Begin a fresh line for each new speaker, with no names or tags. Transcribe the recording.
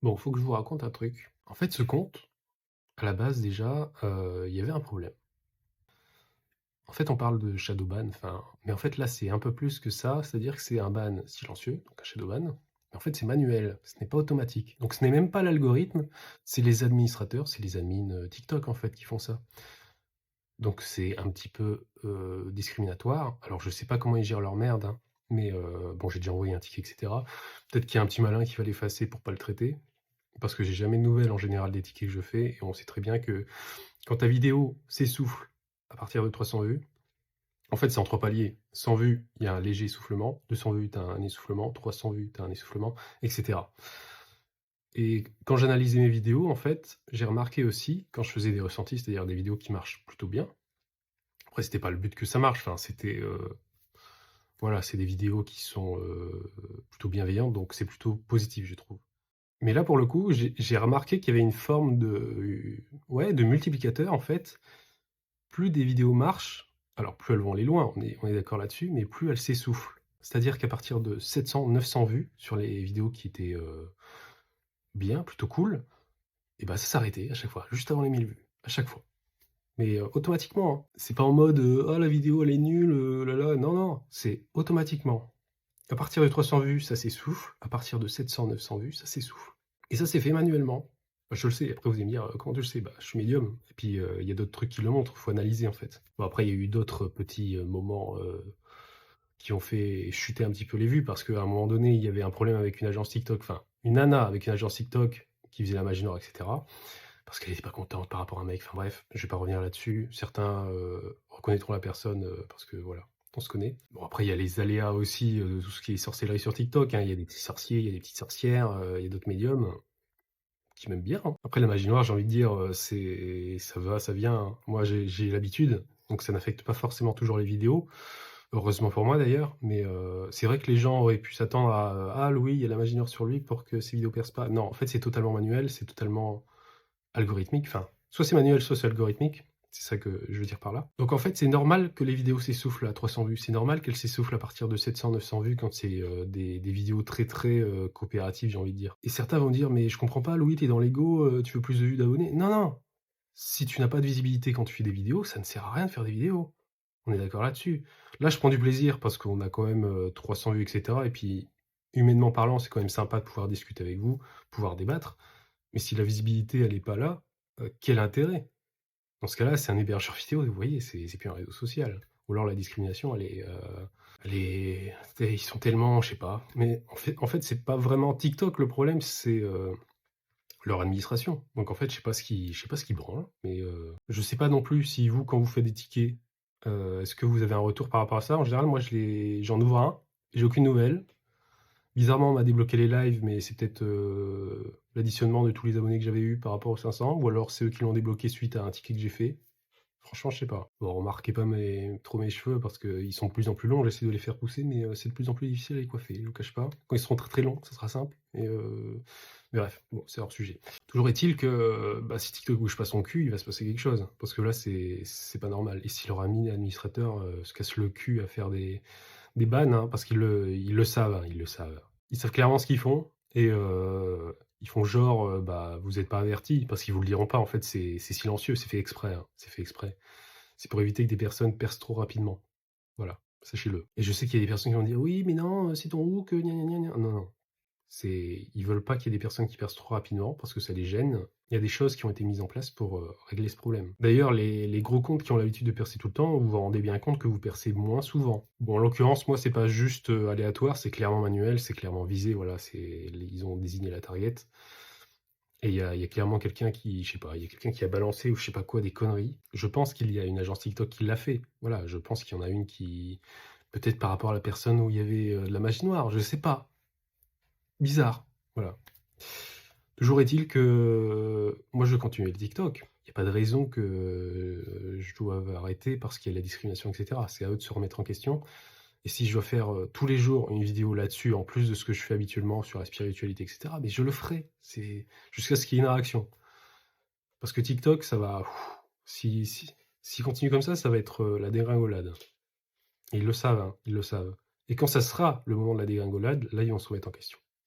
Bon, faut que je vous raconte un truc. En fait, ce compte, à la base déjà, il y avait un problème. En fait, on parle de shadow ban, enfin, mais en fait là, c'est un peu plus que ça, c'est-à-dire que c'est un ban silencieux, donc un shadow ban, mais en fait, c'est manuel, ce n'est pas automatique. Donc ce n'est même pas l'algorithme, c'est les administrateurs, c'est les admins, TikTok en fait qui font ça. Donc c'est un petit peu, discriminatoire. Alors je sais pas comment ils gèrent leur merde, hein, mais bon, j'ai déjà envoyé un ticket et cetera. Peut-être qu'il y a un petit malin qui va l'effacer pour pas le traiter. Parce que j'ai jamais de nouvelles en général des tickets que je fais et on sait très bien que quand ta vidéo s'essouffle à partir de 300 vues, en fait, c'est en 3 paliers. 100 vues, il y a un léger essoufflement, 200 vues, tu as un essoufflement, 300 vues, tu as un essoufflement, et cetera. Et quand j'analysais mes vidéos, en fait, j'ai remarqué aussi, quand je faisais des ressentis, c'est-à-dire des vidéos qui marchent plutôt bien, après c'était pas le but que ça marche, enfin c'était, voilà, c'est des vidéos qui sont, plutôt bienveillantes, donc c'est plutôt positif, je trouve. Mais là, pour le coup, j'ai remarqué qu'il y avait une forme de, ouais, de multiplicateur, en fait. Plus des vidéos marchent, alors plus elles vont aller loin, on est d'accord là-dessus, mais plus elles s'essoufflent. C'est-à-dire qu'à partir de 700-900 vues sur les vidéos qui étaient, bien, plutôt cool, et bah, ça s'arrêtait à chaque fois, juste avant les 1000 vues, à chaque fois. Mais, automatiquement, hein. C'est pas en mode, «Ah la vidéo elle est nulle, là là», non, non, c'est automatiquement. À partir de 300 vues, ça s'essouffle, à partir de 700-900 vues, ça s'essouffle. Et ça, c'est fait manuellement. Bah, je le sais, après vous allez me dire: comment tu le sais?» Bah, je suis médium et puis, il y a d'autres trucs qui le montrent, faut analyser, en fait. Bon après, il y a eu d'autres petits, moments, qui ont fait chuter un petit peu les vues parce qu'à un moment donné, il y avait un problème avec une agence TikTok, enfin, une nana avec une agence TikTok qui faisait la magie noire et cetera, parce qu'elle était pas contente par rapport à un mec, enfin bref, je vais pas revenir là-dessus. Certains, reconnaîtront la personne, parce que voilà, on se connaît. Bon après il y a les aléas aussi, de tout ce qui est sorcellerie sur TikTok, hein. Il y a des petits sorciers, il y a des petites sorcières, il y a d'autres médiums qui m'aiment bien, hein. Après la magie noire, j'ai envie de dire, c'est ça va, ça vient, hein. Moi j'ai l'habitude, donc ça n'affecte pas forcément toujours les vidéos. Heureusement pour moi d'ailleurs, mais c'est vrai que les gens auraient pu s'attendre à, «Ah Louis, il y a la magie noire sur lui pour que ses vidéos percent pas». Non, en fait, c'est totalement manuel, c'est totalement algorithmique, enfin, soit c'est manuel, soit c'est algorithmique, c'est ça que je veux dire par là. Donc en fait, c'est normal que les vidéos s'essoufflent à 300 vues, c'est normal qu'elles s'essoufflent à partir de 700-900 vues quand c'est, des vidéos très, très, coopératives, j'ai envie de dire. Et certains vont dire: «Mais je comprends pas Louis, tu es dans l'ego, tu veux plus de vues, d'abonnés». Non, non! Si tu n'as pas de visibilité quand tu fais des vidéos, ça ne sert à rien de faire des vidéos. On est d'accord là-dessus. Là, je prends du plaisir parce qu'on a quand même, 300 vues et cetera et puis, humainement parlant, c'est quand même sympa de pouvoir discuter avec vous, pouvoir débattre. Mais si la visibilité, elle est pas là, quel intérêt? Dans ce cas-là, c'est un hébergeur vidéo, vous voyez, c'est plus un réseau social. Ou alors la discrimination, ils sont tellement, je sais pas. Mais en fait, c'est pas vraiment TikTok le problème, c'est, leur administration. Donc en fait, je sais pas ce qu'ils branlent, mais, je sais pas non plus si vous, quand vous faites des tickets, est-ce que vous avez un retour par rapport à ça? En général, moi, j'en ouvre un, j'ai aucune nouvelle. Bizarrement, on m'a débloqué les lives, mais c'est peut-être, l'additionnement de tous les abonnés que j'avais eu par rapport aux 500 ou alors c'est eux qui l'ont débloqué suite à un ticket que j'ai fait. Franchement, je sais pas. Bon, remarquez pas trop mes cheveux parce qu'ils sont de plus en plus longs, j'essaie de les faire pousser, mais, c'est de plus en plus difficile à les coiffer, je vous cache pas. Quand ils seront très, très longs, ça sera simple mais bref, bon, c'est hors sujet. Toujours est-il que, bah, si TikTok bouge pas son cul, il va se passer quelque chose. Parce que là, c'est pas normal. Et si leur ami administrateur, se casse le cul à faire des bans, hein, parce qu'ils le savent, hein, ils le savent. Ils savent clairement ce qu'ils font et ils font genre, bah, vous êtes pas avertis parce qu'ils vous le diront pas. En fait, c'est silencieux, c'est fait exprès, hein, c'est fait exprès. C'est pour éviter que des personnes percent trop rapidement. Voilà, sachez-le. Et je sais qu'il y a des personnes qui vont dire: «Oui, mais non, c'est ton hook, gna gna gna gna». Non, non. Ils veulent pas qu'il y ait des personnes qui percent trop rapidement parce que ça les gêne. Il y a des choses qui ont été mises en place pour, régler ce problème. D'ailleurs, les gros comptes qui ont l'habitude de percer tout le temps, vous vous rendez bien compte que vous percez moins souvent. Bon, en l'occurrence, moi, c'est pas juste, aléatoire, c'est clairement manuel, c'est clairement visé, voilà, ils ont désigné la target et il y a clairement quelqu'un qui, je sais pas, il y a quelqu'un qui a balancé ou je sais pas quoi, des conneries. Je pense qu'il y a une agence TikTok qui l'a fait. Voilà, je pense qu'il y en a une qui peut-être par rapport à la personne où il y avait, de la magie noire, je sais pas. Bizarre, voilà. Toujours est-il que moi, je veux continuer le TikTok. Il y a pas de raison que, je doive arrêter parce qu'il y a la discrimination et cetera. C'est à eux de se remettre en question et si je dois faire, tous les jours une vidéo là-dessus, en plus de ce que je fais habituellement sur la spiritualité et cetera, mais je le ferai. C'est jusqu'à ce qu'il y ait une réaction. Parce que TikTok, ça va s'ils continuent comme ça va être, la dégringolade. Et ils le savent, hein, ils le savent et quand ça sera le moment de la dégringolade, là, ils vont se remettre en question.